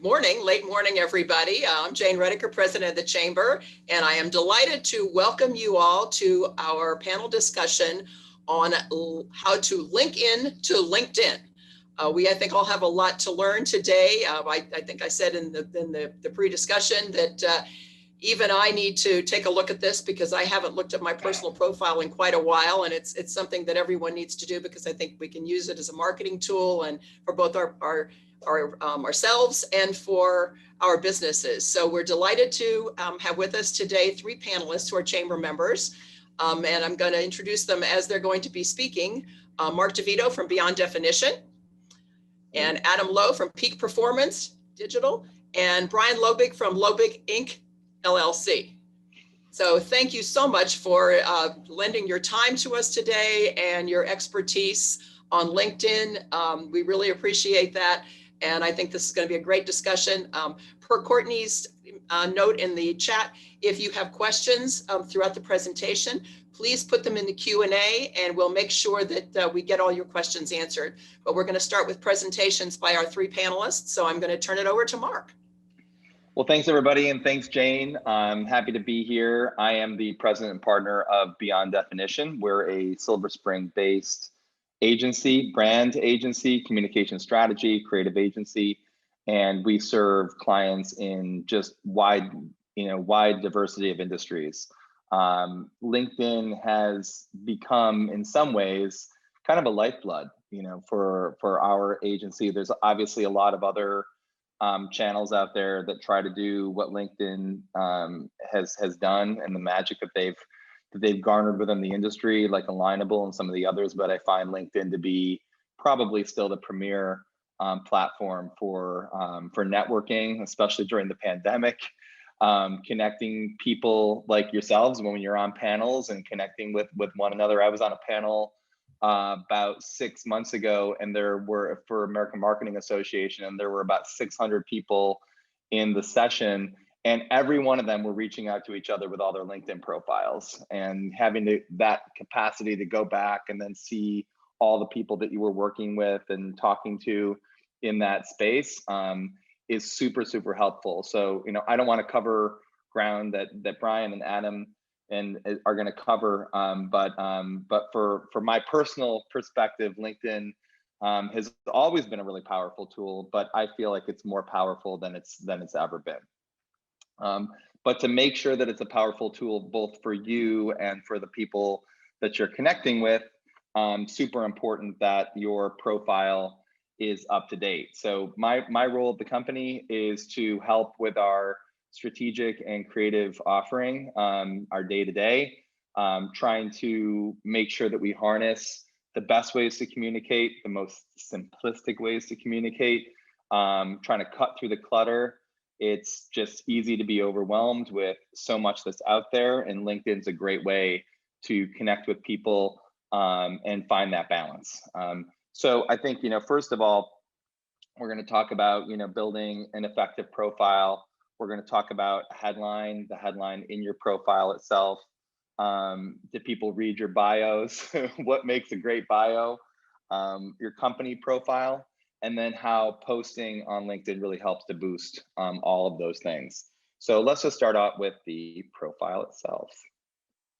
morning, late morning, everybody. I'm Jane Rediker, president of the Chamber, and I am delighted to welcome you all to our panel discussion on how to link in to LinkedIn. I think, all have a lot to learn today. I think I said in the pre-discussion that even I need to take a look at this because I haven't looked at my personal profile in quite a while, and it's something that everyone needs to do because I think we can use it as a marketing tool and for both ourselves and for our businesses. So we're delighted to have with us today 3 panelists who are Chamber members, and I'm going to introduce them as they're going to be speaking. Mark DeVito from Beyond Definition, and Adam Lowe from Peak Performance Digital, and Brian Lobig from Lobig Inc. LLC. So thank you so much for lending your time to us today and your expertise on LinkedIn. We really appreciate that. And I think this is going to be a great discussion. Per Courtney's note in the chat, if you have questions throughout the presentation, please put them in the Q&A and we'll make sure that we get all your questions answered. But we're going to start with presentations by our 3 panelists. So I'm going to turn it over to Mark. Well, thanks everybody, and thanks Jane. I'm happy to be here. I am the president and partner of Beyond Definition. We're a Silver Spring based agency, brand agency, communication strategy, creative agency, and we serve clients in just wide diversity of industries. LinkedIn has become, in some ways, kind of a lifeblood, for our agency. There's obviously a lot of other channels out there that try to do what LinkedIn has done, and the magic that they've garnered within the industry, like Alignable and some of the others. But I find LinkedIn to be probably still the premier platform for networking, especially during the pandemic, connecting people like yourselves when you're on panels and connecting with one another. I was on a panel about 6 months ago, and there were, for American Marketing Association, and there were about 600 people in the session, and every one of them were reaching out to each other with all their LinkedIn profiles, and having that capacity to go back and then see all the people that you were working with and talking to in that space is super, super helpful. So, I don't want to cover ground that Brian and Adam are going to cover, but for my personal perspective, LinkedIn has always been a really powerful tool, but I feel like it's more powerful than it's ever been. But to make sure that it's a powerful tool both for you and for the people that you're connecting with, super important that your profile is up to date. So my role at the company is to help with our strategic and creative offering, our day-to-day, trying to make sure that we harness the best ways to communicate, the most simplistic ways to communicate, trying to cut through the clutter. It's just easy to be overwhelmed with so much that's out there, and LinkedIn's a great way to connect with people and find that balance. So I think, first of all, we're going to talk about, building an effective profile. We're going to talk about the headline in your profile itself. Do people read your bios? What makes a great bio? Your company profile, and then how posting on LinkedIn really helps to boost all of those things. So let's just start out with the profile itself.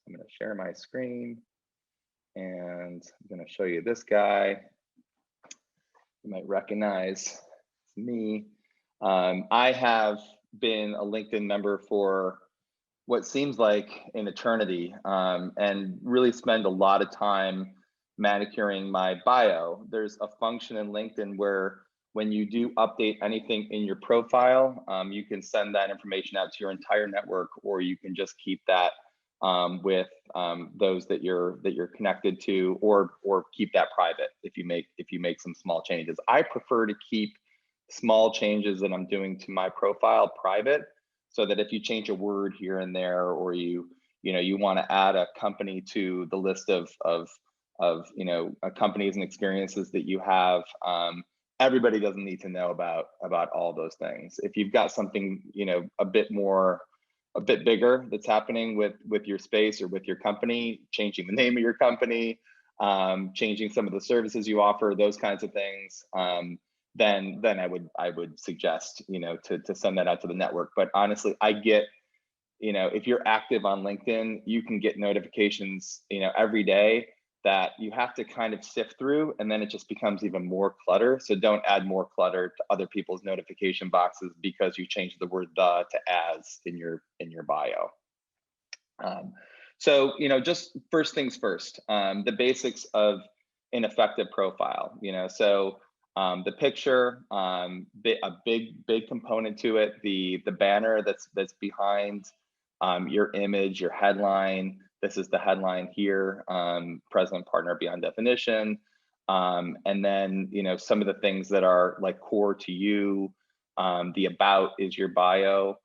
I'm going to share my screen, and I'm going to show you this guy. You might recognize me. I have been a LinkedIn member for what seems like an eternity, and really spend a lot of time manicuring my bio. There's a function in LinkedIn where when you do update anything in your profile, you can send that information out to your entire network, or you can just keep that with those that you're connected to, or keep that private if you make some small changes. I prefer to keep small changes that I'm doing to my profile private, so that if you change a word here and there, or you want to add a company to the list of companies and experiences that you have, everybody doesn't need to know about all those things. If you've got something a bit bigger that's happening with your space or with your company, changing the name of your company, changing some of the services you offer, those kinds of things, then I would suggest, to send that out to the network. But honestly, I get, if you're active on LinkedIn, you can get notifications, every day that you have to kind of sift through, and then it just becomes even more clutter. So don't add more clutter to other people's notification boxes because you changed the word "the" to "as" in your bio. So, just first things first, the basics of an effective profile, so the picture, a big component to it, the banner that's behind your image, your headline. This is the headline here, President Partner Beyond Definition. And then, some of the things that are like core to you. The about is your bio.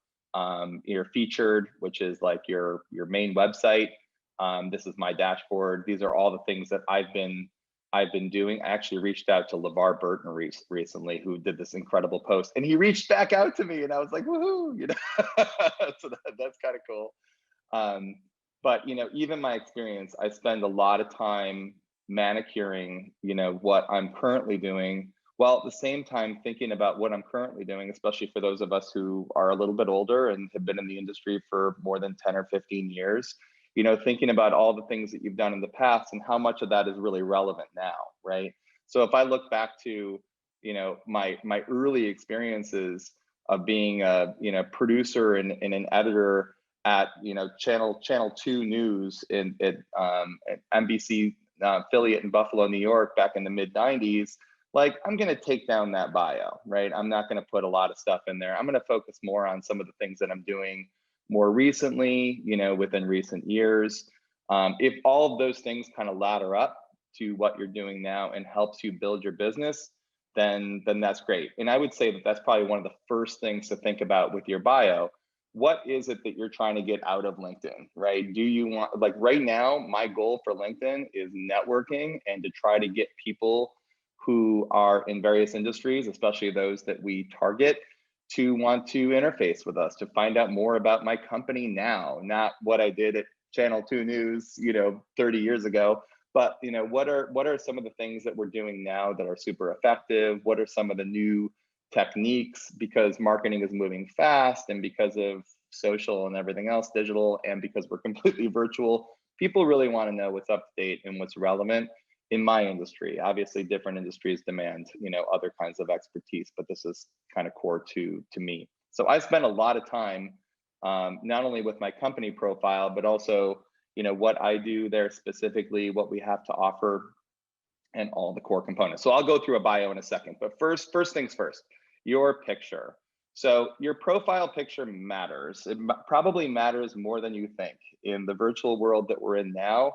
Your featured, which is like your main website. This is my dashboard. These are all the things that I've been doing. I actually reached out to LeVar Burton recently, who did this incredible post, and he reached back out to me, and I was like, woohoo, so that's kind of cool. But even my experience, I spend a lot of time manicuring, what I'm currently doing, while at the same time thinking about what I'm currently doing, especially for those of us who are a little bit older and have been in the industry for more than 10 or 15 years, thinking about all the things that you've done in the past and how much of that is really relevant now, right? So if I look back to, my early experiences of being a, producer and an editor at, Channel 2 News at NBC affiliate in Buffalo, New York, back in the mid-90s, like, I'm going to take down that bio, right? I'm not going to put a lot of stuff in there. I'm going to focus more on some of the things that I'm doing more recently, within recent years. If all of those things kind of ladder up to what you're doing now and helps you build your business, then that's great. And I would say that that's probably one of the first things to think about with your bio. What is it that you're trying to get out of LinkedIn, right? Do you want, like right now, my goal for LinkedIn is networking and to try to get people who are in various industries, especially those that we target, to want to interface with us, to find out more about my company now, not what I did at Channel 2 News, 30 years ago, but what are some of the things that we're doing now that are super effective? What are some of the new techniques? Because marketing is moving fast, and because of social and everything else, digital, and because we're completely virtual, people really want to know what's up to date and what's relevant. In my industry, obviously different industries demand, other kinds of expertise, but this is kind of core to me. So I spend a lot of time, not only with my company profile, but also, what I do there specifically, what we have to offer, and all the core components. So I'll go through a bio in a second, but first things first, your picture. So your profile picture matters. It probably matters more than you think. In the virtual world that we're in now,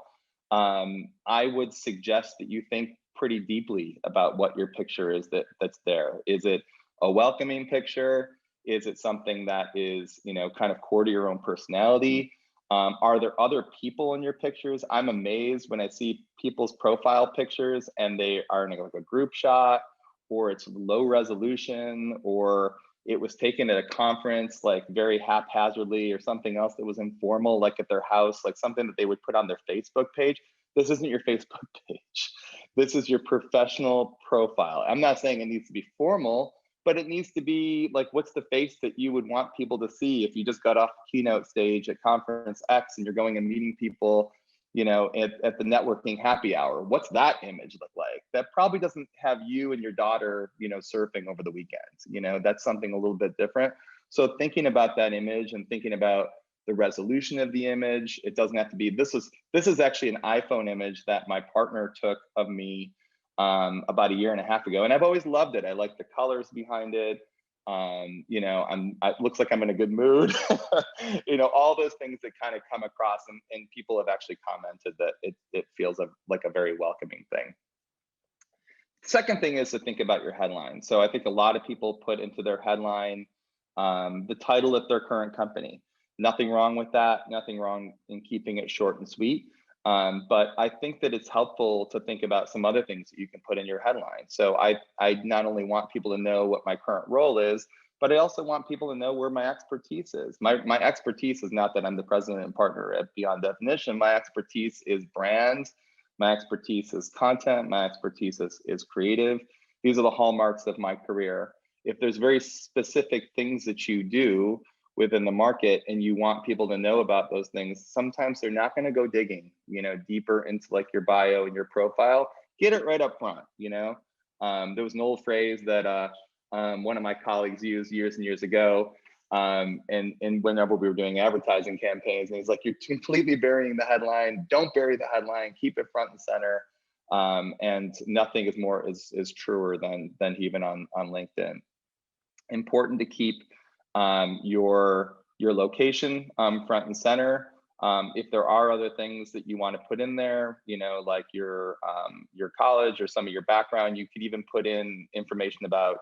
I would suggest that you think pretty deeply about what your picture is that's there. Is it a welcoming picture? Is it something that is, kind of core to your own personality? Are there other people in your pictures? I'm amazed when I see people's profile pictures and they are in like a group shot, or it's low resolution, or it was taken at a conference, like very haphazardly, or something else that was informal, like at their house, like something that they would put on their Facebook page. This isn't your Facebook page. This is your professional profile. I'm not saying it needs to be formal, but it needs to be like, what's the face that you would want people to see if you just got off the keynote stage at conference X and you're going and meeting people, at the networking happy hour? What's that image look like? That probably doesn't have you and your daughter, surfing over the weekend. That's something a little bit different. So thinking about that image and thinking about the resolution of the image, it doesn't have to be, this is actually an iPhone image that my partner took of me about a year and a half ago. And I've always loved it. I like the colors behind it. It looks like I'm in a good mood. All those things that kind of come across, and people have actually commented that it feels like a very welcoming thing. Second thing is to think about your headline. So I think a lot of people put into their headline the title of their current company. Nothing wrong with that. Nothing wrong in keeping it short and sweet. But I think that it's helpful to think about some other things that you can put in your headline. So I not only want people to know what my current role is, but I also want people to know where my expertise is. My expertise is not that I'm the president and partner at Beyond Definition. My expertise is brand. My expertise is content. My expertise is creative. these are the hallmarks of my career. If there's very specific things that you do within the market and you want people to know about those things, sometimes they're not going to go digging, deeper into like your bio and your profile. Get it right up front. There was an old phrase that one of my colleagues used years and years ago, and whenever we were doing advertising campaigns, and he's like, "You're completely burying the headline. Don't bury the headline. Keep it front and center." And nothing is truer than even on LinkedIn. Important to keep your location front and center. If there are other things that you want to put in there, like your college or some of your background, you could even put in information about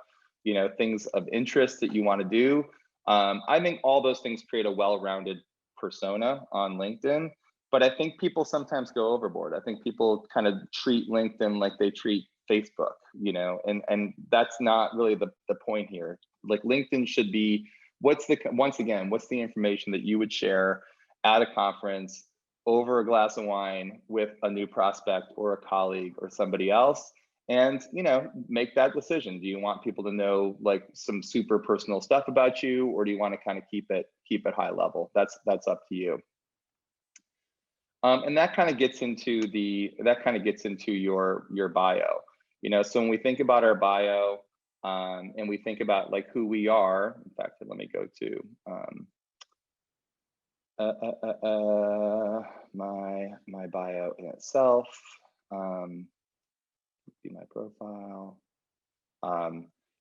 things of interest that you want to do. I think all those things create a well-rounded persona on LinkedIn, but I think people sometimes go overboard. I think people kind of treat LinkedIn like they treat Facebook, and that's not really the point here. Like, LinkedIn should be, what's the information that you would share at a conference over a glass of wine with a new prospect or a colleague or somebody else, and make that decision. Do you want people to know like some super personal stuff about you, or do you want to kind of keep it high level? That's up to you. And that kind of gets into your bio. So when we think about our bio, and we think about like who we are. In fact, let me go to my bio in itself. See my profile.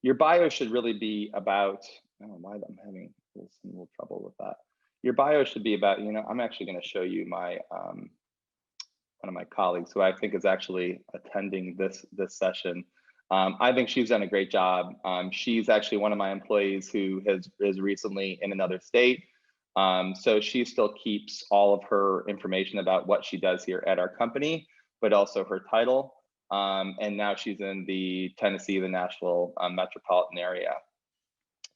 Your bio should really be about, I don't know why I'm having some little trouble with that. Your bio should be about, I'm actually going to show you my one of my colleagues who I think is actually attending this session. I think she's done a great job. She's actually one of my employees who is recently in another state. So she still keeps all of her information about what she does here at our company, but also her title. And now she's in the Tennessee, the Nashville metropolitan area.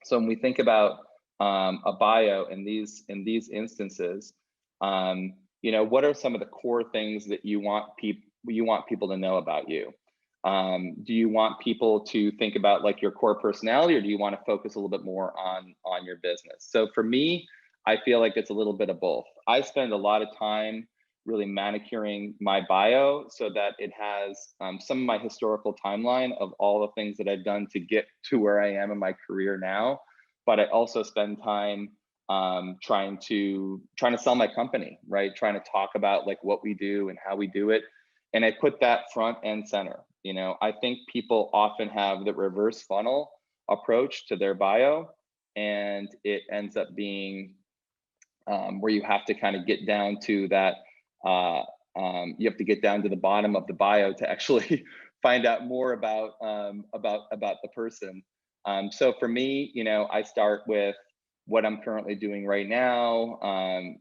So when we think about a bio in these instances, what are some of the core things that you want people to know about you? Do you want people to think about like your core personality, or do you want to focus a little bit more on your business? So for me, I feel like it's a little bit of both. I spend a lot of time really manicuring my bio so that it has some of my historical timeline of all the things that I've done to get to where I am in my career now. But I also spend time trying to sell my company, right? Trying to talk about like what we do and how we do it. And I put that front and center. I think people often have the reverse funnel approach to their bio, and it ends up being where you have to kind of get down to that. You have to get down to the bottom of the bio to actually find out more about the person. So for me, I start with what I'm currently doing right now,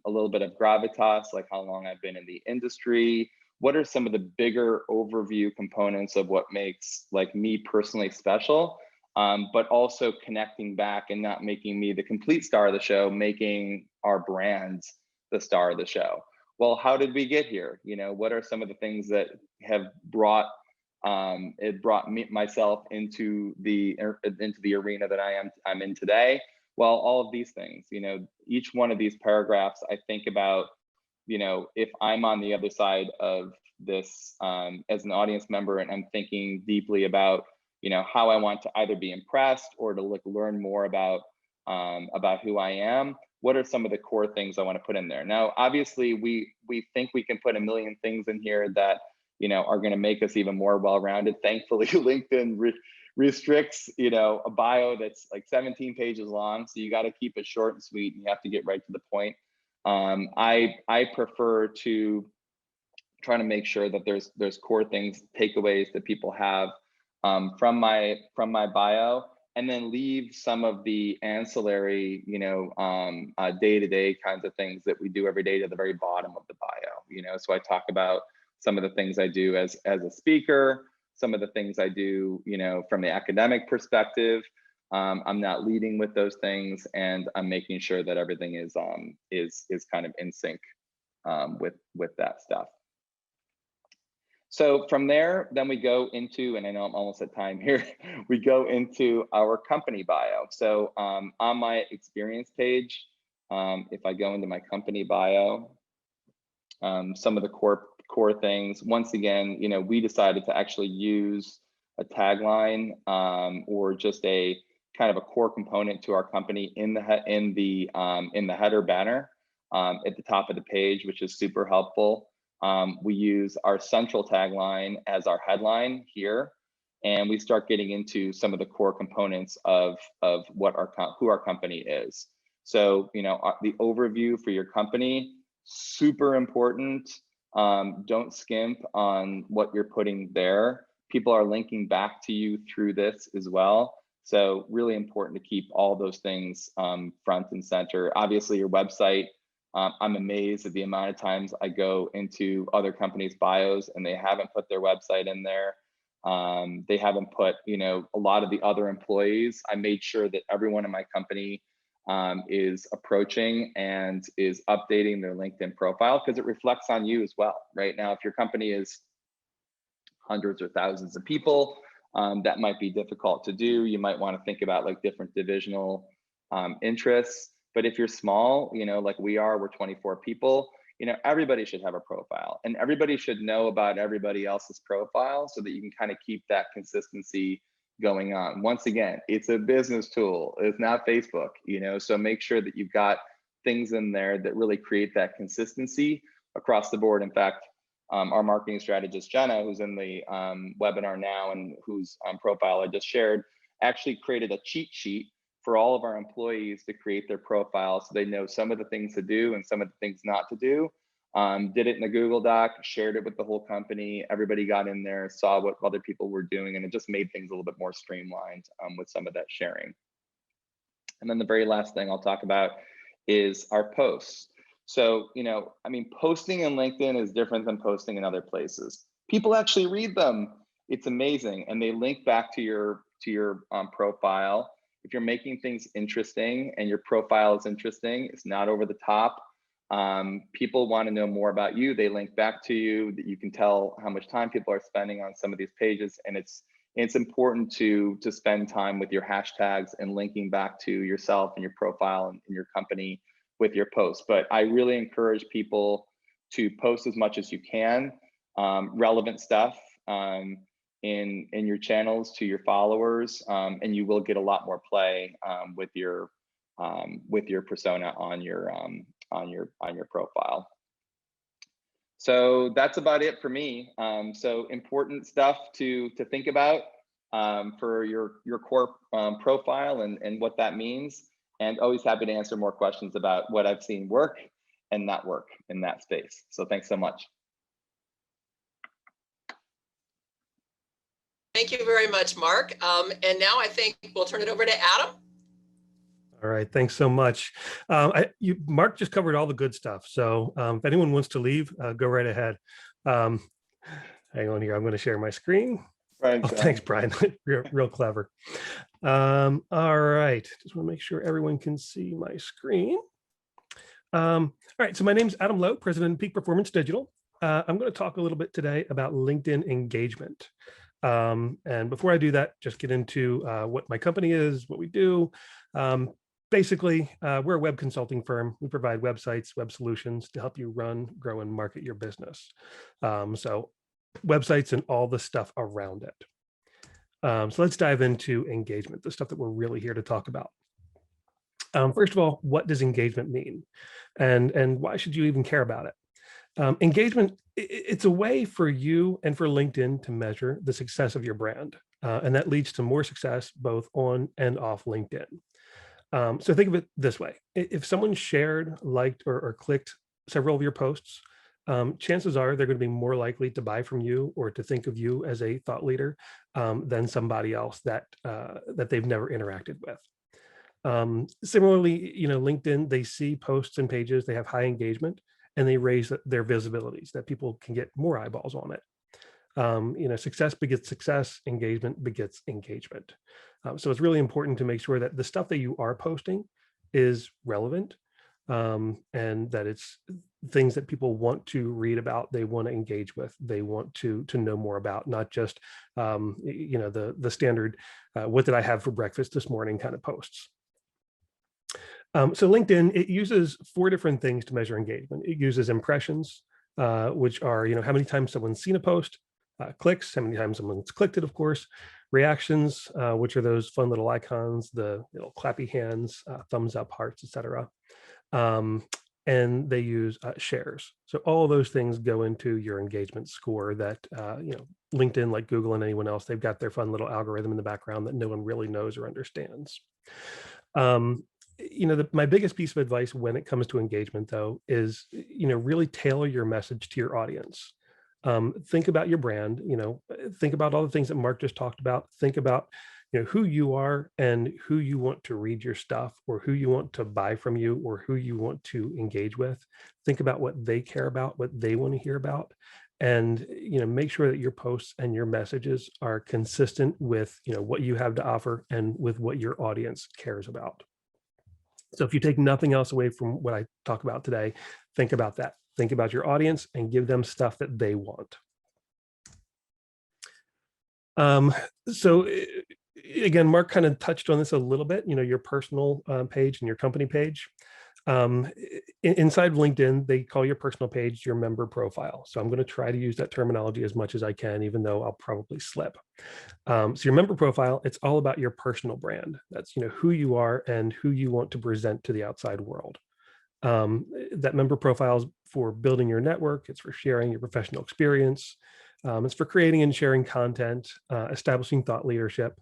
a little bit of gravitas, like how long I've been in the industry. What are some of the bigger overview components of what makes like me personally special, but also connecting back and not making me the complete star of the show, making our brand the star of the show. Well, how did we get here? What are some of the things that have brought myself into the arena that I'm in today? Well, all of these things, each one of these paragraphs, I think about, if I'm on the other side of this as an audience member, and I'm thinking deeply about, how I want to either be impressed or to learn more about who I am. What are some of the core things I want to put in there? Now, obviously, we think we can put a million things in here that are going to make us even more well-rounded. Thankfully, LinkedIn restricts a bio that's like 17 pages long, so you got to keep it short and sweet, and you have to get right to the point. I prefer to try to make sure that there's core things, takeaways that people have from my bio, and then leave some of the ancillary, day-to-day kinds of things that we do every day to the very bottom of the bio. So I talk about some of the things I do as a speaker, some of the things I do, from the academic perspective. I'm not leading with those things, and I'm making sure that everything is kind of in sync with that stuff. So from there, then we go into, and I know I'm almost at time here, we go into our company bio. So on my experience page, if I go into my company bio, some of the core things, once again, you know, we decided to actually use a tagline or just a kind of a core component to our company in the header banner at the top of the page, which is super helpful. We use our central tagline as our headline here, and we start getting into some of the core components of what who our company is. So, you know, the overview for your company, super important. Don't skimp on what you're putting there. People are linking back to you through this as well. So really important to keep all those things front and center. Obviously your website, I'm amazed at the amount of times I go into other companies' bios and they haven't put their website in there. They haven't put, you know, a lot of the other employees. I made sure that everyone in my company is approaching and is updating their LinkedIn profile because it reflects on you as well. Right now, if your company is hundreds or thousands of people, that might be difficult to do. You might want to think about like different divisional interests. But if you're small, you know, like we are, we're 24 people, you know, everybody should have a profile and everybody should know about everybody else's profile so that you can kind of keep that consistency going on. Once again, it's a business tool. It's not Facebook, you know, so make sure that you've got things in there that really create that consistency across the board. In fact, our marketing strategist, Jenna, who's in the webinar now and whose profile I just shared, actually created a cheat sheet for all of our employees to create their profiles so they know some of the things to do and some of the things not to do. Did it in a Google Doc, shared it with the whole company. Everybody got in there, saw what other people were doing, and it just made things a little bit more streamlined with some of that sharing. And then the very last thing I'll talk about is our posts. So, you know, I mean, posting in LinkedIn is different than posting in other places. People actually read them. It's amazing. And they link back to your profile. If you're making things interesting and your profile is interesting, it's not over the top. People want to know more about you. They link back to you, that you can tell how much time people are spending on some of these pages. And it's important to spend time with your hashtags and linking back to yourself and your profile and your company with your posts. But I really encourage people to post as much as you can, relevant stuff in your channels to your followers, and you will get a lot more play with your persona on your profile. So that's about it for me. So important stuff to think about for your core profile and what that means. And always happy to answer more questions about what I've seen work and not work in that space. So thanks so much. Thank you very much, Mark. And now I think we'll turn it over to Adam. All right, thanks so much. Mark just covered all the good stuff. So if anyone wants to leave, go right ahead. Hang on here, I'm going to share my screen. Brian, thanks, Brian. real clever. All right, just want to make sure everyone can see my screen. All right, so my name is Adam Lowe, President of Peak Performance Digital. I'm going to talk a little bit today about LinkedIn engagement. And before I do that, just get into what my company is, what we do. Basically, we're a web consulting firm. We provide websites, web solutions to help you run, grow, and market your business. So websites and all the stuff around it. So let's dive into engagement, the stuff that we're really here to talk about. First of all, what does engagement mean? And why should you even care about it? Engagement, it's a way for you and for LinkedIn to measure the success of your brand. And that leads to more success both on and off LinkedIn. So think of it this way. If someone shared, liked, or clicked several of your posts, chances are they're going to be more likely to buy from you or to think of you as a thought leader than somebody else that they've never interacted with. Similarly, you know, LinkedIn, they see posts and pages, they have high engagement, and they raise their visibilities that people can get more eyeballs on it. You know, success begets success, engagement begets engagement. So it's really important to make sure that the stuff that you are posting is relevant and that things that people want to read about, they want to engage with, they want to know more about, not just the standard what did I have for breakfast this morning kind of posts. So LinkedIn, it uses 4 different things to measure engagement. It uses impressions, which are how many times someone's seen a post, clicks, how many times someone's clicked it, of course, reactions, which are those fun little icons, the little clappy hands, thumbs up, hearts, etc. And they use shares. So all of those things go into your engagement score that, LinkedIn, like Google and anyone else, they've got their fun little algorithm in the background that no one really knows or understands. My biggest piece of advice when it comes to engagement, though, is, really tailor your message to your audience. Think about your brand, think about all the things that Mark just talked about. Think about, who you are and who you want to read your stuff, or who you want to buy from you, or who you want to engage with. Think about what they care about, what they want to hear about. And, make sure that your posts and your messages are consistent with, what you have to offer and with what your audience cares about. So if you take nothing else away from what I talk about today, think about that. Think about your audience and give them stuff that they want. So again, Mark kind of touched on this a little bit, your personal page and your company page. Inside of LinkedIn, they call your personal page your member profile. So I'm going to try to use that terminology as much as I can, even though I'll probably slip. So your member profile, it's all about your personal brand. That's, who you are and who you want to present to the outside world. That member profile is for building your network. It's for sharing your professional experience. It's for creating and sharing content, establishing thought leadership.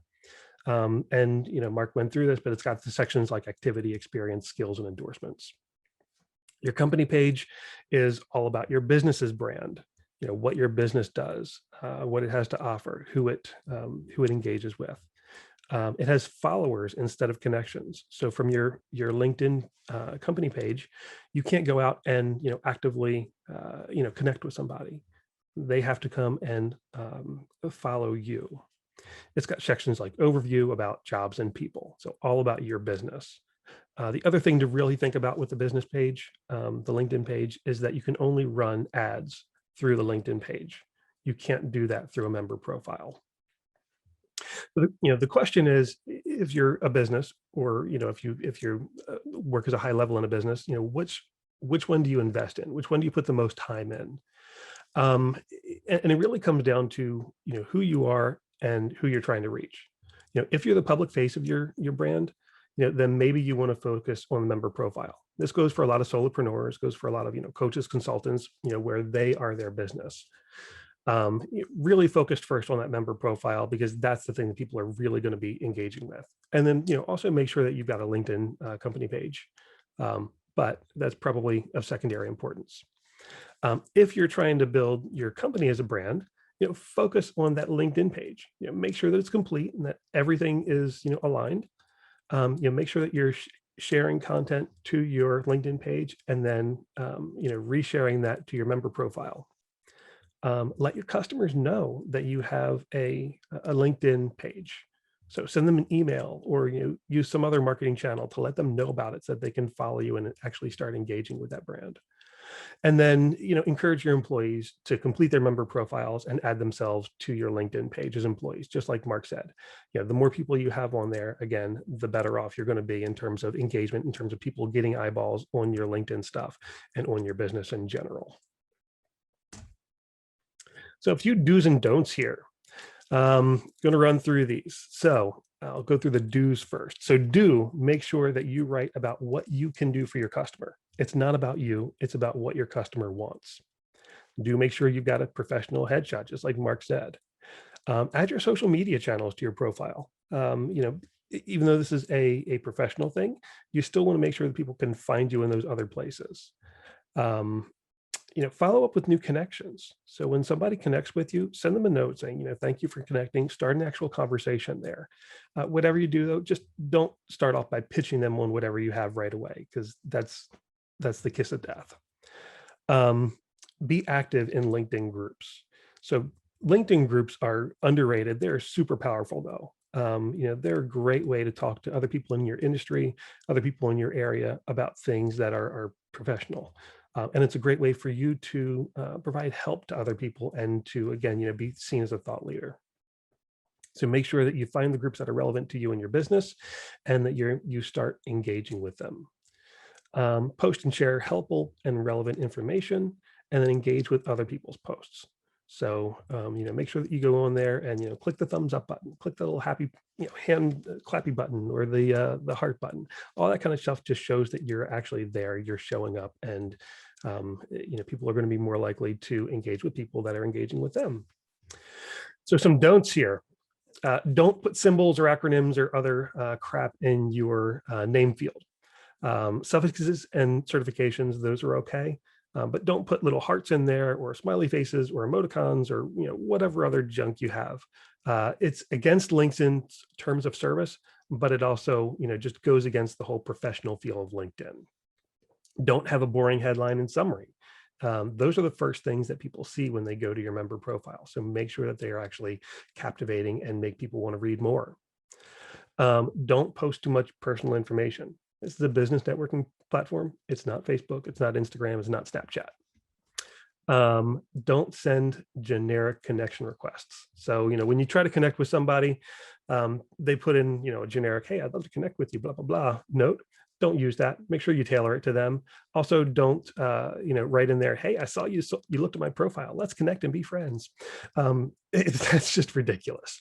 And Mark went through this, but it's got the sections like activity, experience, skills, and endorsements. Your company page is all about your business's brand, what your business does, what it has to offer, who it engages with. It has followers instead of connections. So from your LinkedIn company page, you can't go out and actively connect with somebody. They have to come and follow you. It's got sections like overview, about, jobs, and people. So all about your business. The other thing to really think about with the business page, the LinkedIn page, is that you can only run ads through the LinkedIn page. You can't do that through a member profile. The question is, if you're a business, or if you work as a high level in a business, which one do you invest in? Which one do you put the most time in? And it really comes down to who you are and who you're trying to reach. If you're the public face of your brand, then maybe you want to focus on the member profile. This goes for a lot of solopreneurs, goes for a lot of coaches, consultants, where they are their business. Really focused first on that member profile, because that's the thing that people are really going to be engaging with. And then also make sure that you've got a LinkedIn company page, but that's probably of secondary importance. If you're trying to build your company as a brand, focus on that LinkedIn page. Make sure that it's complete and that everything is aligned. Make sure that you're sharing content to your LinkedIn page, and then resharing that to your member profile. Let your customers know that you have a LinkedIn page. So send them an email, or use some other marketing channel to let them know about it, so that they can follow you and actually start engaging with that brand. And then, encourage your employees to complete their member profiles and add themselves to your LinkedIn page as employees, just like Mark said. The more people you have on there, again, the better off you're going to be in terms of engagement, in terms of people getting eyeballs on your LinkedIn stuff and on your business in general. So a few do's and don'ts here. Going to run through these. So I'll go through the do's first. So make sure that you write about what you can do for your customer. It's not about you, it's about what your customer wants. Make sure you've got a professional headshot, just like Mark said. Add your social media channels to your profile. Even though this is a professional thing, you still want to make sure that people can find you in those other places. Follow up with new connections. So when somebody connects with you, send them a note saying, thank you for connecting, start an actual conversation there. Whatever you do, though, just don't start off by pitching them on whatever you have right away, because that's the kiss of death. Be active in LinkedIn groups. So LinkedIn groups are underrated. They're super powerful, though. They're a great way to talk to other people in your industry, other people in your area about things that are professional. And it's a great way for you to provide help to other people and to, again, be seen as a thought leader. So make sure that you find the groups that are relevant to you and your business and that you start engaging with them. Post and share helpful and relevant information, and then engage with other people's posts. So, make sure that you go on there and, click the thumbs up button, click the little happy, hand clappy button, or the heart button. All that kind of stuff just shows that you're actually there, you're showing up, and, people are going to be more likely to engage with people that are engaging with them. So some don'ts here. Don't put symbols or acronyms or other crap in your name field. Suffixes and certifications, those are okay. But don't put little hearts in there or smiley faces or emoticons or whatever other junk you have. It's against LinkedIn's terms of service, but it also just goes against the whole professional feel of LinkedIn. Don't have a boring headline and summary. Those are the first things that people see when they go to your member profile. So make sure that they are actually captivating and make people want to read more. Don't post too much personal information. This is a business networking platform. It's not Facebook. It's not Instagram. It's not Snapchat. Don't send generic connection requests. So, when you try to connect with somebody, they put in, a generic, hey, I'd love to connect with you, blah, blah, blah, note. Don't use that. Make sure you tailor it to them. Also, don't, write in there, hey, I saw you, so you looked at my profile. Let's connect and be friends. That's just ridiculous.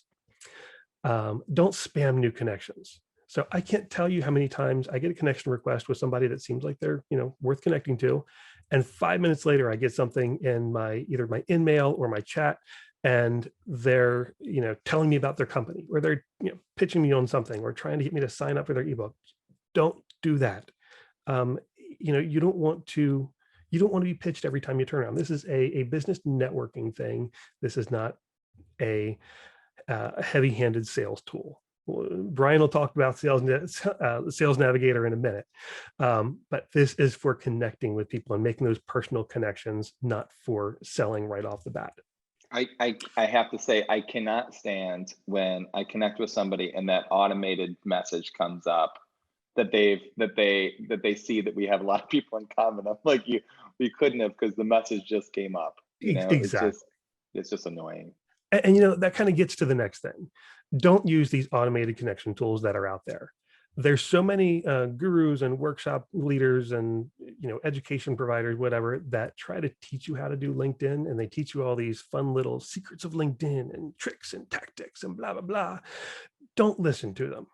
Don't spam new connections. So I can't tell you how many times I get a connection request with somebody that seems like they're, worth connecting to. And 5 minutes later, I get something in either my in-mail or my chat, and they're, telling me about their company, or they're, pitching me on something, or trying to get me to sign up for their ebook. Don't do that. You don't want to be pitched every time you turn around. This is a business networking thing. This is not a heavy-handed sales tool. Brian will talk about Sales Navigator in a minute, but this is for connecting with people and making those personal connections, not for selling right off the bat. I have to say, I cannot stand when I connect with somebody and that automated message comes up that they see that we have a lot of people in common. I'm like, we couldn't have, because the message just came up. Exactly. It's just annoying. And that kind of gets to the next thing. Don't use these automated connection tools that are out there. There's so many gurus and workshop leaders and education providers, whatever, that try to teach you how to do LinkedIn, and they teach you all these fun little secrets of LinkedIn and tricks and tactics and blah blah blah. Don't listen to them.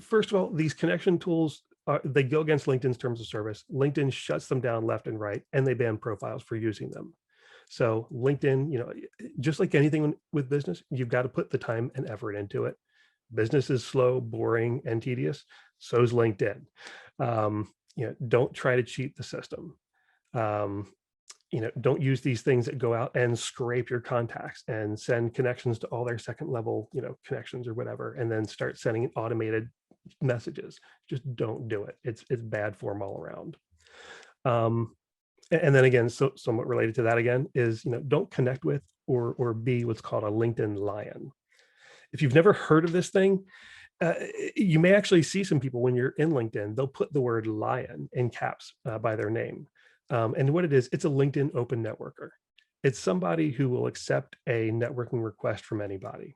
First of all, these connection tools they go against LinkedIn's terms of service. LinkedIn shuts them down left and right, and they ban profiles for using them. So LinkedIn, just like anything with business, you've got to put the time and effort into it. Business is slow, boring, and tedious. So is LinkedIn. Don't try to cheat the system. Don't use these things that go out and scrape your contacts and send connections to all their second level, connections or whatever, and then start sending automated messages. Just don't do it. It's bad form all around. And then again, so somewhat related to that again is, don't connect with or be what's called a LinkedIn lion. If you've never heard of this thing, you may actually see some people when you're in LinkedIn, they'll put the word lion in caps by their name. And what it is, it's a LinkedIn open networker. It's somebody who will accept a networking request from anybody.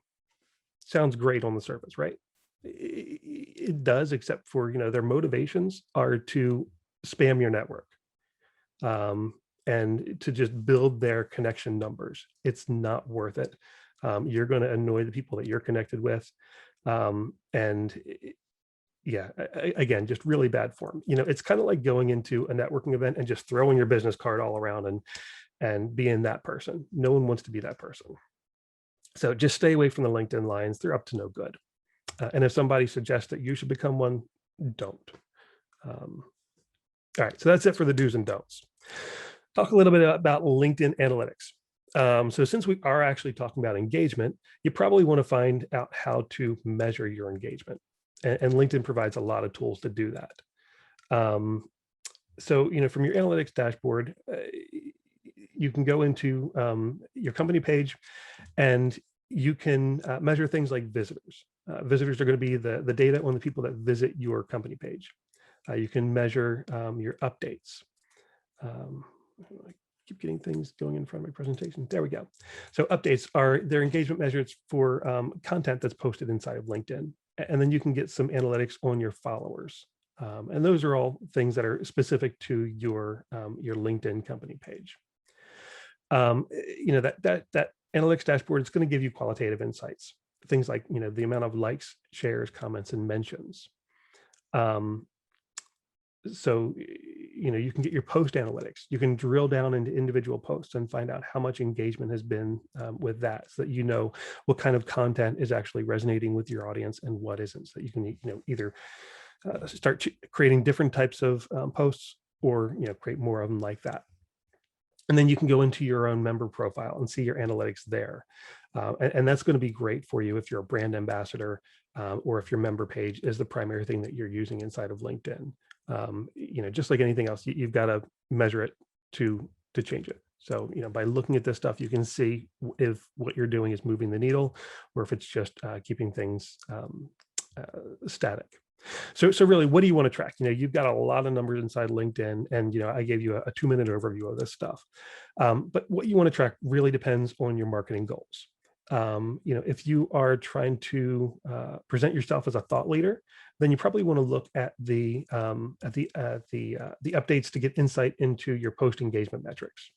Sounds great on the surface, right? It does, except for, their motivations are to spam your network. And to just build their connection numbers. It's not worth it. You're going to annoy the people that you're connected with. Again, just really bad form. It's kind of like going into a networking event and just throwing your business card all around and being that person. No one wants to be that person. So just stay away from the LinkedIn lions. They're up to no good. And if somebody suggests that you should become one, don't. All right, so that's it for the do's and don'ts. Talk a little bit about LinkedIn analytics. So since we are actually talking about engagement, you probably want to find out how to measure your engagement. And LinkedIn provides a lot of tools to do that. So, from your analytics dashboard, you can go into your company page, and you can measure things like visitors. Visitors are going to be the data on the people that visit your company page. You can measure your updates. I keep getting things going in front of my presentation. There we go. So updates are their engagement measures for content that's posted inside of LinkedIn. And then you can get some analytics on your followers. And those are all things that are specific to your LinkedIn company page. That analytics dashboard is going to give you qualitative insights, things like the amount of likes, shares, comments, and mentions. So you can get your post analytics. You can drill down into individual posts and find out how much engagement has been with that, so that you know what kind of content is actually resonating with your audience and what isn't, so that you can either start creating different types of posts, or create more of them like that. And then you can go into your own member profile and see your analytics there. And that's going to be great for you if you're a brand ambassador, or if your member page is the primary thing that you're using inside of LinkedIn. Just like anything else, you've got to measure it to change it. So, by looking at this stuff, you can see if what you're doing is moving the needle, or if it's just keeping things static. So really, what do you want to track? You've got a lot of numbers inside LinkedIn, and I gave you a 2-minute overview of this stuff. But what you want to track really depends on your marketing goals. If you are trying to present yourself as a thought leader, then you probably want to look at the updates to get insight into your post engagement metrics.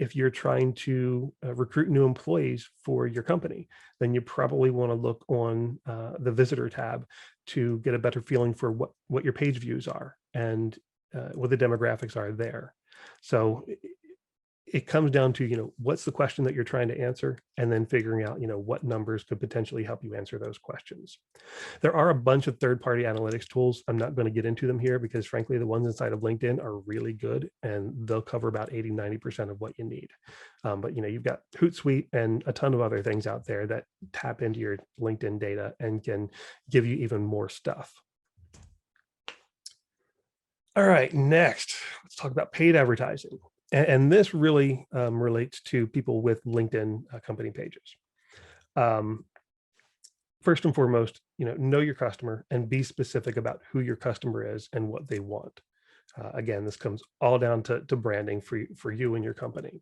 If you're trying to recruit new employees for your company, then you probably want to look on the visitor tab to get a better feeling for what your page views are and what the demographics are there. So it comes down to, what's the question that you're trying to answer, and then figuring out, what numbers could potentially help you answer those questions. There are a bunch of third-party analytics tools. I'm not going to get into them here because, frankly, the ones inside of LinkedIn are really good, and they'll cover about 80-90% of what you need. But, you've got Hootsuite and a ton of other things out there that tap into your LinkedIn data and can give you even more stuff. All right, next, let's talk about paid advertising. And this really relates to people with LinkedIn company pages. First and foremost, know your customer and be specific about who your customer is and what they want. Again, this comes all down to branding for you and your company.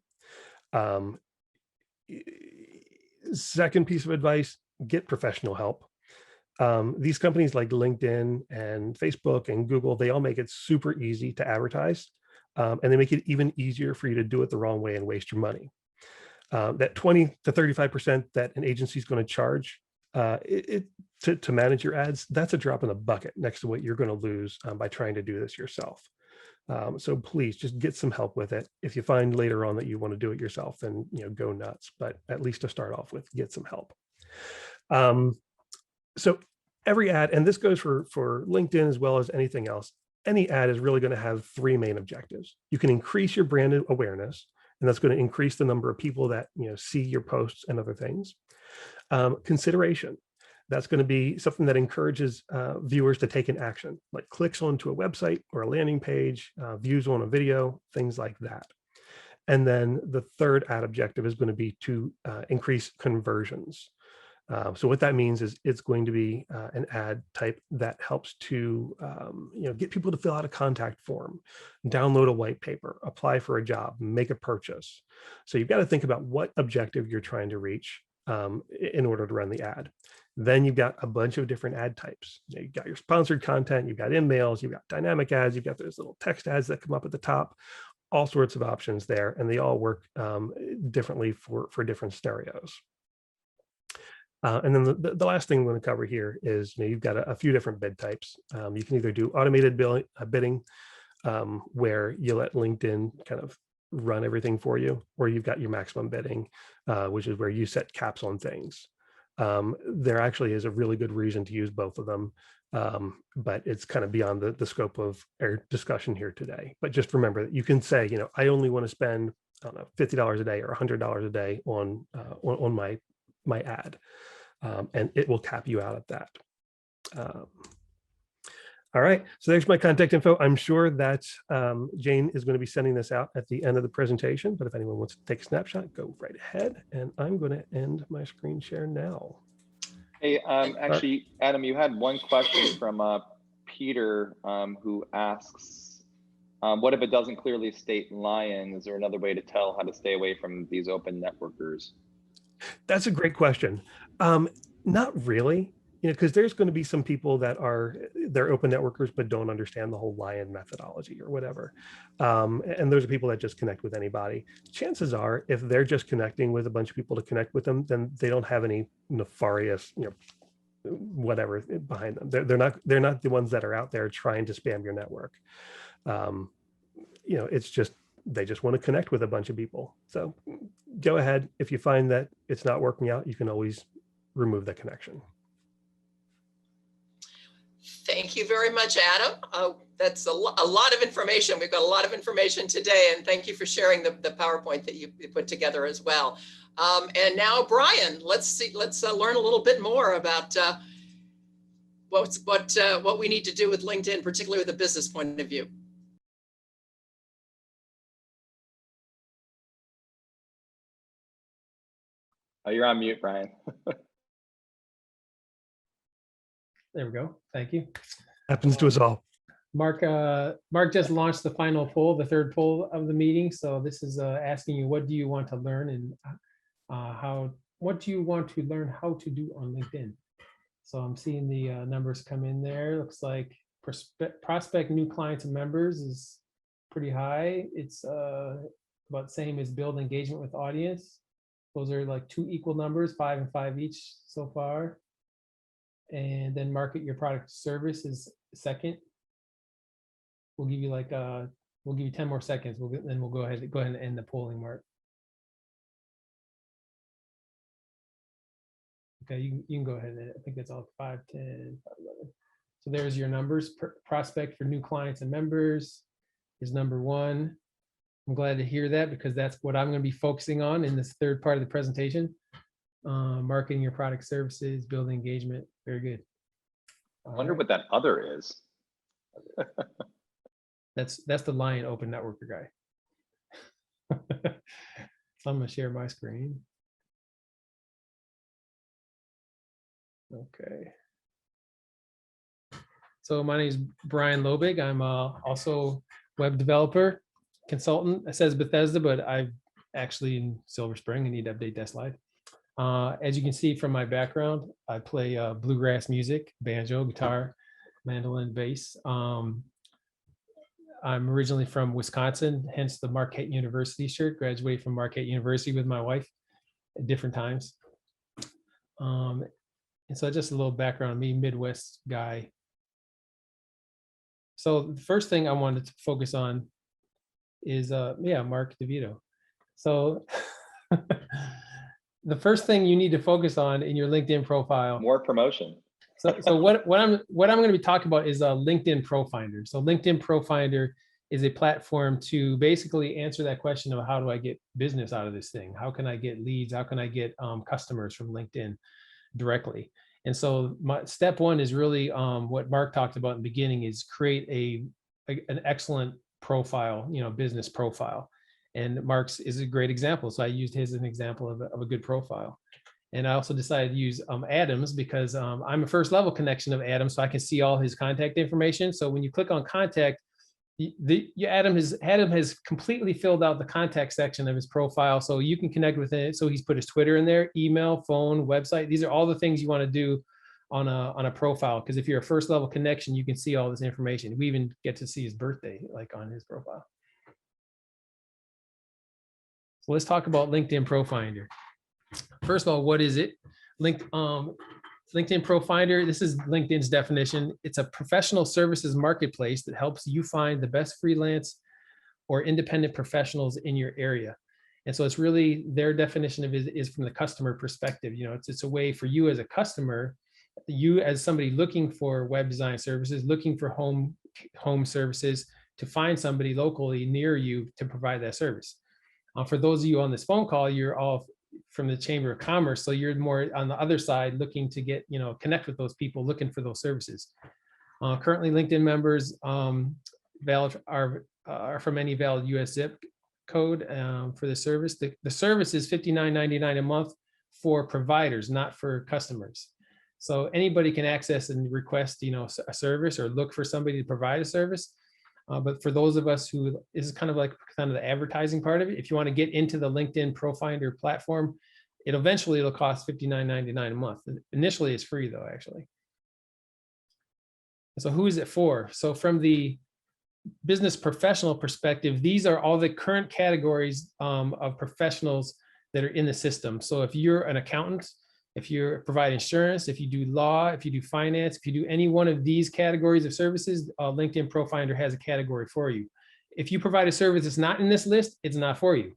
Second piece of advice, get professional help. These companies like LinkedIn and Facebook and Google, they all make it super easy to advertise. And they make it even easier for you to do it the wrong way and waste your money. That 20 to 35% that an agency is going to charge to manage your ads, that's a drop in the bucket next to what you're going to lose by trying to do this yourself. So please just get some help with it. If you find later on that you want to do it yourself, then go nuts. But at least to start off with, get some help. So every ad, and this goes for LinkedIn as well as anything else, any ad is really going to have 3 main objectives. You can increase your brand awareness, and that's going to increase the number of people that see your posts and other things. Consideration, that's going to be something that encourages viewers to take an action, like clicks onto a website or a landing page, views on a video, things like that. And then the third ad objective is going to be to increase conversions. So what that means is it's going to be an ad type that helps to get people to fill out a contact form, download a white paper, apply for a job, make a purchase. So you've got to think about what objective you're trying to reach in order to run the ad. Then you've got a bunch of different ad types. You've got your sponsored content, you've got emails, you've got dynamic ads, you've got those little text ads that come up at the top, all sorts of options there, and they all work differently for different scenarios. And then the last thing we're going to cover here is you've got a few different bid types. You can either do automated bidding, where you let LinkedIn kind of run everything for you, or you've got your maximum bidding, which is where you set caps on things. There actually is a really good reason to use both of them, but it's kind of beyond the scope of our discussion here today. But just remember that you can say, I only want to spend, I don't know, $50 a day or $100 a day on my ad, and it will cap you out at that. All right, so there's my contact info. I'm sure that Jane is going to be sending this out at the end of the presentation, but if anyone wants to take a snapshot, go right ahead, and I'm going to end my screen share now. Hey, actually, Adam, you had one question from Peter, who asks, what if it doesn't clearly state Lion? Is there another way to tell how to stay away from these open networkers? That's a great question. Not really, because there's going to be some people that they're open networkers but don't understand the whole Lion methodology or whatever. And those are people that just connect with anybody. Chances are, if they're just connecting with a bunch of people to connect with them, then they don't have any nefarious, whatever behind them. They're not the ones that are out there trying to spam your network. It's just they just want to connect with a bunch of people. So go ahead. If you find that it's not working out, you can always remove the connection. Thank you very much, Adam. That's a lot of information. We've got a lot of information today, and thank you for sharing the PowerPoint that you put together as well. And now, Brian, let's learn a little bit more about what we need to do with LinkedIn, particularly with a business point of view. Oh, you're on mute, Brian. There we go. Thank you. Happens to us all. Mark just launched the final poll, the third poll of the meeting. So this is asking you, what do you want to learn and what do you want to learn how to do on LinkedIn? So I'm seeing the numbers come in there. Looks like prospect new clients and members is pretty high. It's about same as build engagement with audience. Those are like two equal numbers, 5 and 5 each so far. And then market your product or service is second. We'll give you 10 more seconds. Then we'll go ahead and end the polling, Mark. Okay, you can go ahead. I think that's all 5, 10, 5, 11. So there's your numbers. Prospect for new clients and members is number 1. I'm glad to hear that because that's what I'm going to be focusing on in this third part of the presentation. Marketing your product services, building engagement. Very good. I wonder what that other is. That's the Lion open networker guy. So I'm going to share my screen. Okay. So my name is Brian Lobig. I'm also web developer, consultant. It says Bethesda, but I'm actually in Silver Spring. I need to update that slide. As you can see from my background, I play bluegrass music, banjo, guitar, mandolin, bass. I'm originally from Wisconsin, hence the Marquette University shirt. Graduated from Marquette University with my wife at different times. And so just a little background on me, Midwest guy. So the first thing I wanted to focus on is, Mark DeVito. So the first thing you need to focus on in your LinkedIn profile. More promotion. So what I'm going to be talking about is LinkedIn ProFinder. So LinkedIn ProFinder is a platform to basically answer that question of how do I get business out of this thing? How can I get leads? How can I get customers from LinkedIn directly? And so my step 1 is really what Mark talked about in the beginning is create an excellent profile, business profile. And Mark's is a great example. So I used his as an example of a good profile. And I also decided to use Adam's because I'm a first level connection of Adam, so I can see all his contact information. So when you click on contact, Adam has completely filled out the contact section of his profile, so you can connect with it. So he's put his Twitter in there, email, phone, website. These are all the things you want to do on a profile, because if you're a first level connection, you can see all this information. We even get to see his birthday, like on his profile. So let's talk about LinkedIn ProFinder. First of all, what is it? LinkedIn ProFinder, this is LinkedIn's definition. It's a professional services marketplace that helps you find the best freelance or independent professionals in your area. And so it's really their definition of it is from the customer perspective. It's a way for you as a customer, you as somebody looking for web design services, looking for home services, to find somebody locally near you to provide that service. For those of you on this phone call, you're all from the Chamber of Commerce, so you're more on the other side looking to get, connect with those people looking for those services. Currently, LinkedIn members valid are from any valid US zip code for the service. The service is $59.99 a month for providers, not for customers. So anybody can access and request, a service or look for somebody to provide a service. But for those of us who, this is kind of the advertising part of it. If you want to get into the LinkedIn ProFinder platform, it'll cost $59.99 a month. Initially, it's free though, actually. So who is it for? So from the business professional perspective, these are all the current categories of professionals that are in the system. So if you're an accountant, if you provide insurance, if you do law, if you do finance, if you do any one of these categories of services, LinkedIn ProFinder has a category for you. If you provide a service that's not in this list, it's not for you.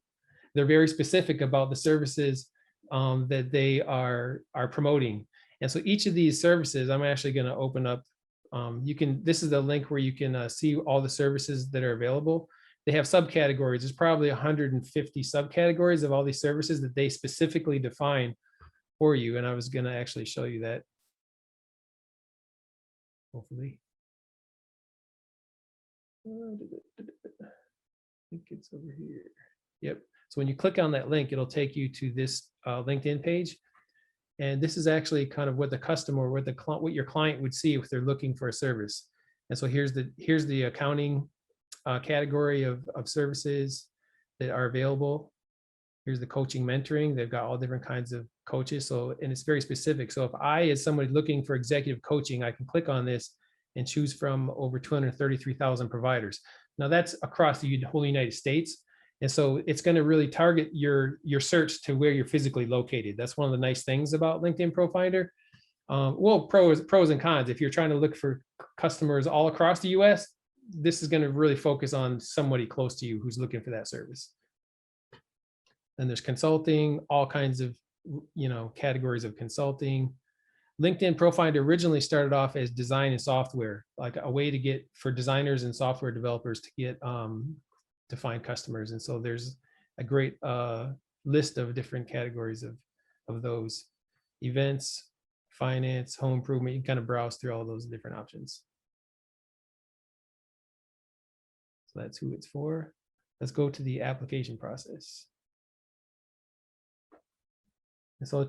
They're very specific about the services that they are promoting. And so each of these services, I'm actually going to open up. This is the link where you can see all the services that are available. They have subcategories. There's probably 150 subcategories of all these services that they specifically define for you. And I was going to actually show you that. Hopefully. I think it's over here. Yep. So when you click on that link, it'll take you to this LinkedIn page. And this is actually kind of what the customer, what your client would see if they're looking for a service. And so here's the accounting category of services that are available. Here's the coaching mentoring. They've got all different kinds of coaches. So, and it's very specific. So if I, as somebody looking for executive coaching, I can click on this and choose from over 233,000 providers. Now that's across the whole United States. And so it's going to really target your search to where you're physically located. That's one of the nice things about LinkedIn ProFinder. Well, pros and cons. If you're trying to look for customers all across the US, this is going to really focus on somebody close to you who's looking for that service. And there's consulting, all kinds of, categories of consulting. LinkedIn ProFinder originally started off as design and software, like a way to get for designers and software developers to get to find customers. And so there's a great list of different categories of those: events, finance, home improvement. You can kind of browse through all those different options. So that's who it's for. Let's go to the application process. And so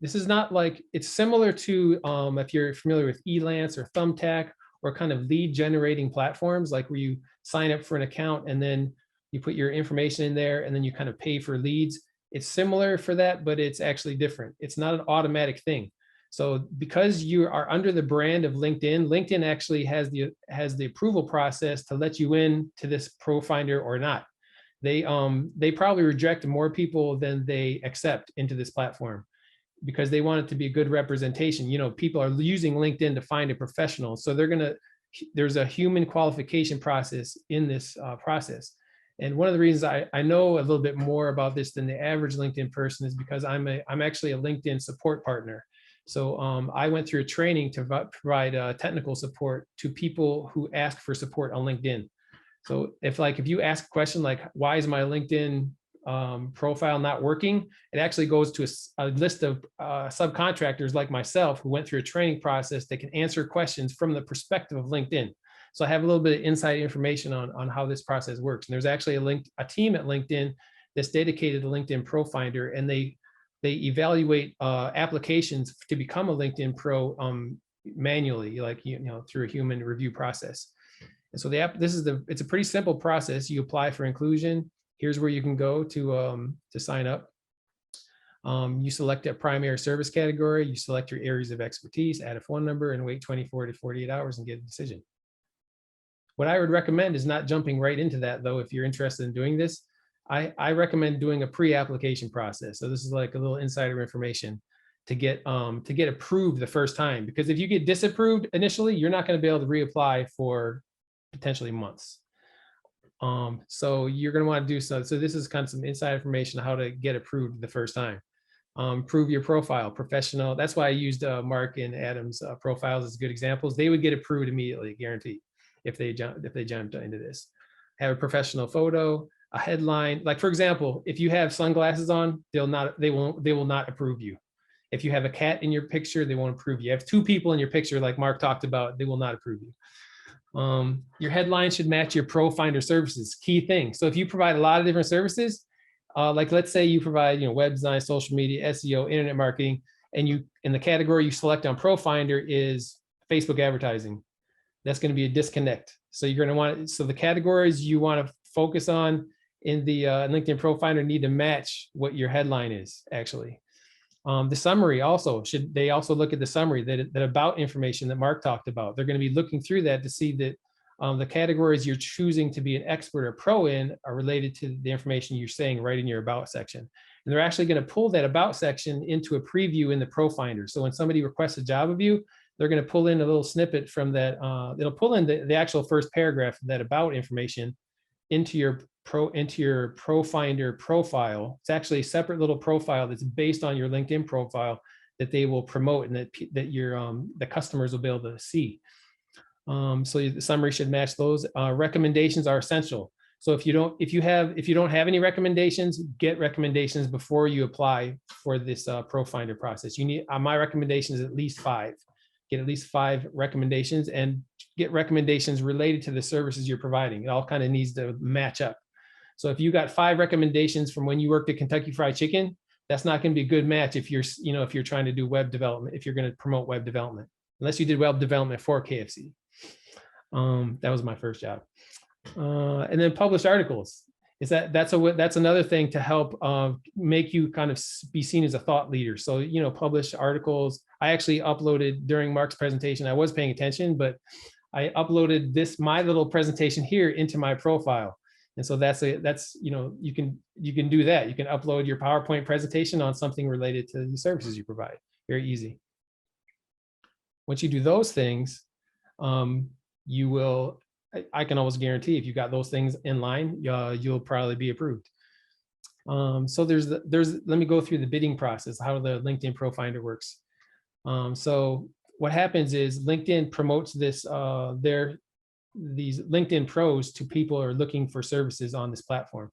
this is not like, it's similar to if you're familiar with Elance or Thumbtack or kind of lead generating platforms, like where you sign up for an account and then you put your information in there and then you kind of pay for leads. It's similar for that, but it's actually different. It's not an automatic thing. So because you are under the brand of LinkedIn, LinkedIn actually has the approval process to let you in to this ProFinder or not. They probably reject more people than they accept into this platform because they want it to be a good representation. People are using LinkedIn to find a professional. So there's a human qualification process in this process. And one of the reasons I know a little bit more about this than the average LinkedIn person is because I'm actually a LinkedIn support partner. So I went through a training to provide technical support to people who ask for support on LinkedIn. So if you ask a question like, why is my LinkedIn profile not working? It actually goes to a list of subcontractors like myself who went through a training process that can answer questions from the perspective of LinkedIn. So I have a little bit of inside information on how this process works. And there's actually a team at LinkedIn that's dedicated to LinkedIn ProFinder, and they evaluate applications to become a LinkedIn Pro manually, through a human review process. And so it's a pretty simple process. You apply for inclusion. Here's where you can go to sign up. You select a primary service category. You select your areas of expertise, add a phone number, and wait 24 to 48 hours and get a decision. What I would recommend is not jumping right into that, though. If you're interested in doing this, I recommend doing a pre-application process. So this is like a little insider information to get approved the first time, because if you get disapproved initially, you're not going to be able to reapply for potentially months. So you're going to want to do so. So this is kind of some inside information on how to get approved the first time. Prove your profile, professional. That's why I used Mark and Adam's profiles as good examples. They would get approved immediately, guaranteed, if they jumped into this. Have a professional photo, a headline. Like, for example, if you have sunglasses on, they will not approve you. If you have a cat in your picture, they won't approve you. You have two people in your picture, like Mark talked about, they will not approve you. Your headline should match your ProFinder services, key thing. So if you provide a lot of different services, like let's say you provide, web design, social media, SEO, internet marketing, and the category you select on ProFinder is Facebook advertising. That's going to be a disconnect. So you're going to want, so the categories you want to focus on in the LinkedIn ProFinder need to match what your headline is actually. The summary also, they also look at the summary, that about information that Mark talked about. They're going to be looking through that to see that the categories you're choosing to be an expert or pro in are related to the information you're saying right in your about section. And they're actually going to pull that about section into a preview in the ProFinder. So when somebody requests a job of you, they're going to pull in a little snippet from that. It'll pull in the actual first paragraph of that about information into your ProFinder profile. It's actually a separate little profile that's based on your LinkedIn profile that they will promote, and that your the customers will be able to see. So the summary should match those. Recommendations are essential. So if you don't have any recommendations, get recommendations before you apply for this ProFinder process. You need my recommendation is at least 5. Get at least 5 recommendations, and get recommendations related to the services you're providing. It all kind of needs to match up. So if you got 5 recommendations from when you worked at Kentucky Fried Chicken, that's not going to be a good match if you're trying to do web development, if you're going to promote web development, unless you did web development for KFC. That was my first job. And then published articles. That's another thing to help make you kind of be seen as a thought leader. So, published articles. I actually uploaded during Mark's presentation. I was paying attention, but I uploaded my little presentation here into my profile. And so you can do that. You can upload your PowerPoint presentation on something related to the services you provide. Very easy. Once you do those things, you will, I can almost guarantee if you got those things in line, you'll probably be approved. So let me go through the bidding process, how the LinkedIn ProFinder works. So what happens is LinkedIn promotes these LinkedIn pros to people who are looking for services on this platform.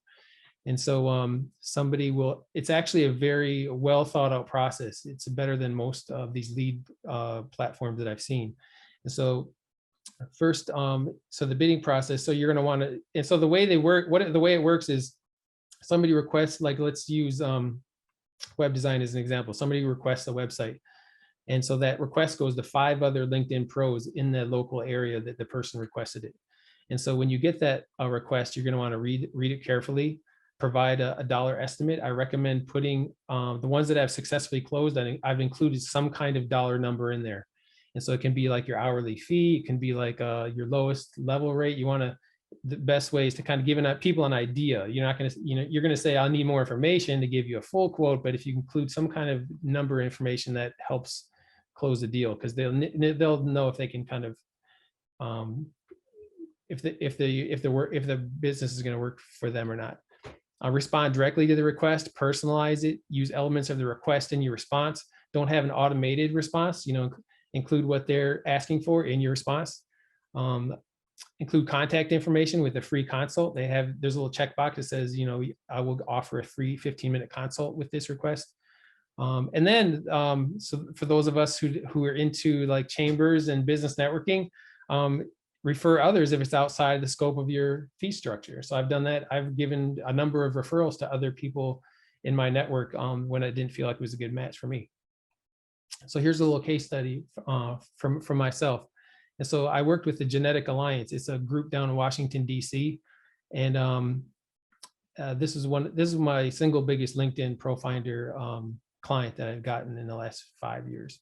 And so it's actually a very well thought out process. It's better than most of these lead platforms that I've seen. And so first, so the bidding process, so you're going to want to, and so the way they work, the way it works is somebody requests, like, let's use web design as an example. Somebody requests a website. And so that request goes to 5 other LinkedIn pros in the local area that the person requested it. And so when you get that request, you're going to want to read it carefully, provide a dollar estimate. I recommend putting the ones that have successfully closed, I've included some kind of dollar number in there. And so it can be like your hourly fee. It can be like your lowest level rate. The best way is to kind of give people an idea. You're not going to, you're going to say, I'll need more information to give you a full quote, but if you include some kind of number information, that helps close the deal, because they'll know if they can kind of, if the business is going to work for them or not. Respond directly to the request, personalize it, use elements of the request in your response. Don't have an automated response, include what they're asking for in your response. Include contact information with a free consult. There's a little checkbox that says, I will offer a free 15-minute consult with this request. And then, so for those of us who are into like chambers and business networking, refer others if it's outside the scope of your fee structure. So I've done that. I've given a number of referrals to other people in my network when I didn't feel like it was a good match for me. So here's a little case study from myself. And so I worked with the Genetic Alliance. It's a group down in Washington, D.C. And this is my single biggest LinkedIn ProFinder client that I've gotten in the last 5 years.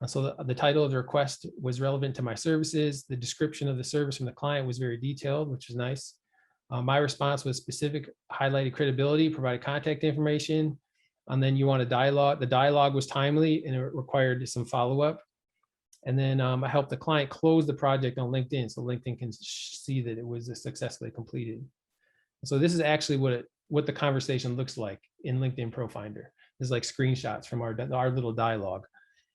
So the title of the request was relevant to my services. The description of the service from the client was very detailed, which is nice. My response was specific, highlighted credibility, provided contact information, and then you want a dialogue. The dialogue was timely and it required some follow-up. And then I helped the client close the project on LinkedIn, so LinkedIn can see that it was successfully completed. So this is actually what the conversation looks like in LinkedIn ProFinder. This is like screenshots from our little dialogue.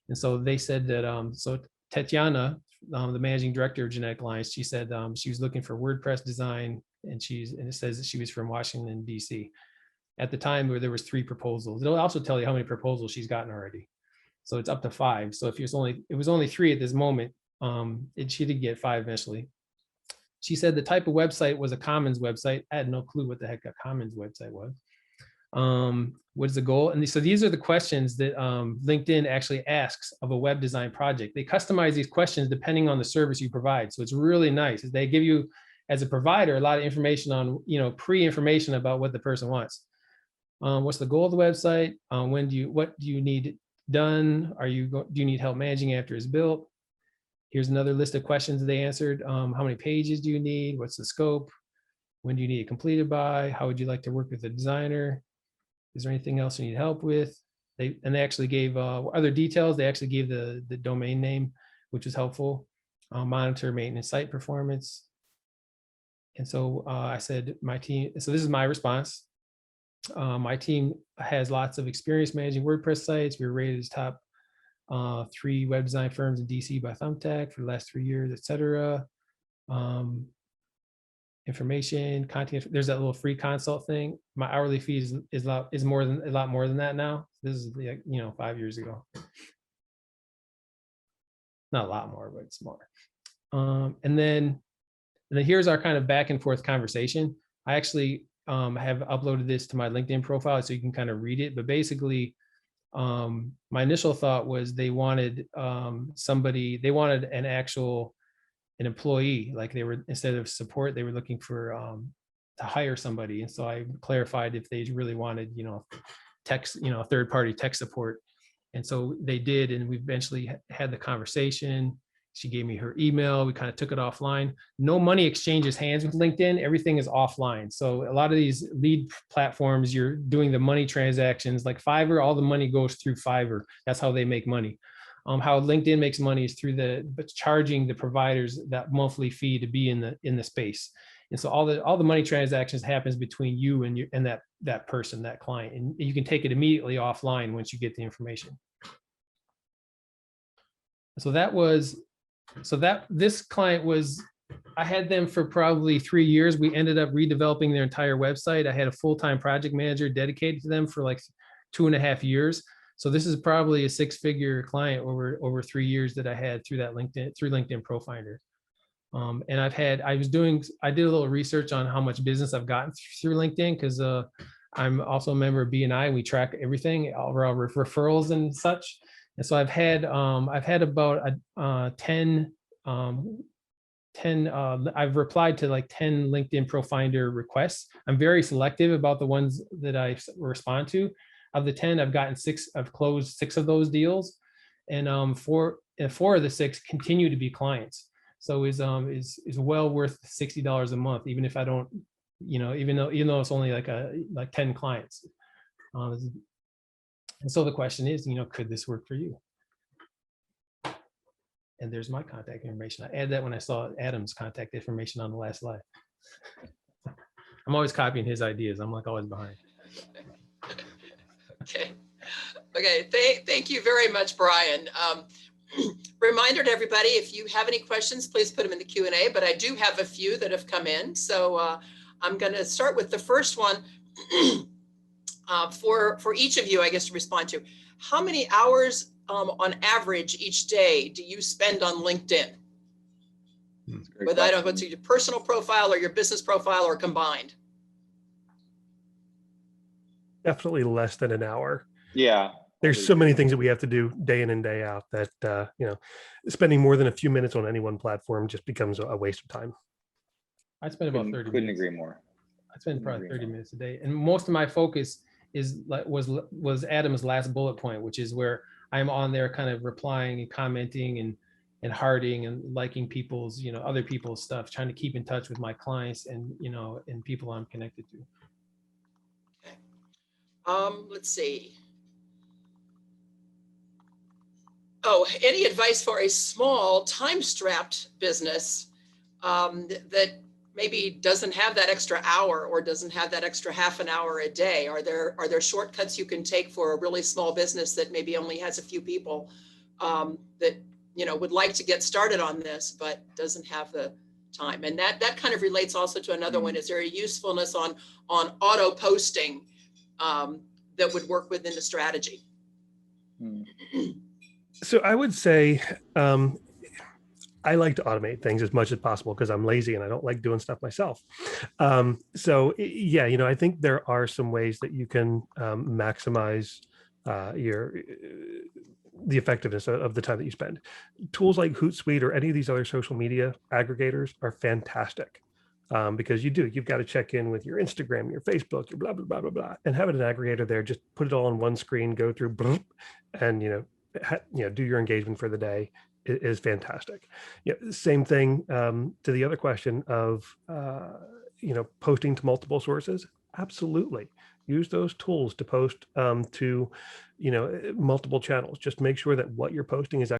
And so they said that, so Tatiana, the managing director of Genetic Alliance, she said she was looking for WordPress design, and it says that she was from Washington, D.C. At the time where there was 3 proposals. It'll also tell you how many proposals she's gotten already. So it's up to 5. So if it was only 3 at this moment, she did get 5 eventually. She said the type of website was a Commons website. I had no clue what the heck a Commons website was. What is the goal? And so these are the questions that LinkedIn actually asks of a web design project. They customize these questions depending on the service you provide. So it's really nice. They give you, as a provider, a lot of information on, pre-information about what the person wants. What's the goal of the website? What do you need done? Do you need help managing after it's built? Here's another list of questions they answered. How many pages do you need? What's the scope? When do you need it completed by? How would you like to work with a designer? Is there anything else you need help with? They actually gave other details. They actually gave the domain name, which was helpful. Monitor maintenance site performance. And so I said, my team, so this is my response. My team has lots of experience managing WordPress sites. We were rated as top 3 web design firms in DC by Thumbtack for the last 3 years, etc. Information, content. There's that little free consult thing. My hourly fee is a lot more than that now. This is 5 years ago. Not a lot more, but it's more. And then here's our kind of back and forth conversation. I actually have uploaded this to my LinkedIn profile so you can kind of read it. But basically, my initial thought was they wanted an employee, like they were, instead of support, they were looking for to hire somebody. And so I clarified if they really wanted, third-party tech support. And so they did, and we eventually had the conversation. She gave me her email. We kind of took it offline. No money exchanges hands with LinkedIn. Everything is offline. So a lot of these lead platforms, you're doing the money transactions like Fiverr, all the money goes through Fiverr. That's how they make money. How LinkedIn makes money is through charging the providers that monthly fee to be in the space. And so all the money transactions happens between you and that person, that client, and you can take it immediately offline once you get the information. So this client was, I had them for probably 3 years. We ended up redeveloping their entire website. I had a full-time project manager dedicated to them for like 2.5 years. So this is probably a 6-figure client over 3 years that I had through LinkedIn ProFinder. And I did a little research on how much business I've gotten through LinkedIn, because I'm also a member of BNI. We track everything, all our referrals and such. And so I've had about 10. I've replied to like 10 LinkedIn ProFinder requests. I'm very selective about the ones that I respond to. Of the 10, I've gotten 6. I've closed 6 of those deals, and 4 of the 6 continue to be clients. So is well worth $60 a month, even if I don't, even though it's only like 10 clients. And so the question is, could this work for you? And there's my contact information. I added that when I saw Adam's contact information on the last slide. I'm always copying his ideas. I'm like always behind. Okay. Thank you very much, Brian. Reminder to everybody, if you have any questions, please put them in the Q&A, but I do have a few that have come in. So I'm going to start with the first one for each of you, I guess, to respond to. How many hours on average each day do you spend on LinkedIn? Whether I don't know if it's your personal profile or your business profile or combined. Definitely less than an hour. Yeah. There's so many things that we have to do day in and day out that, spending more than a few minutes on any one platform just becomes a waste of time. I spend about 30 minutes. Couldn't agree more. I spend probably 30 minutes a day. And most of my focus was Adam's last bullet point, which is where I'm on there kind of replying and commenting and hearting and liking people's, other people's stuff, trying to keep in touch with my clients and, and people I'm connected to. Okay. Let's see. Oh, any advice for a small time-strapped business that maybe doesn't have that extra hour or doesn't have that extra half an hour a day? Are there shortcuts you can take for a really small business that maybe only has a few people that would like to get started on this but doesn't have the time? And that kind of relates also to another one. Is there a usefulness on auto posting that would work within the strategy? So I would say, I like to automate things as much as possible because I'm lazy and I don't like doing stuff myself. Yeah, I think there are some ways that you can maximize the effectiveness of the time that you spend. Tools like Hootsuite or any of these other social media aggregators are fantastic. Because you've got to check in with your Instagram, your Facebook, your blah, blah, blah, blah, blah, and having an aggregator there, just put it all on one screen, go through and, do your engagement for the day is fantastic. Same thing to the other question of, posting to multiple sources. Absolutely. Use those tools to post to, multiple channels. Just make sure that what you're posting is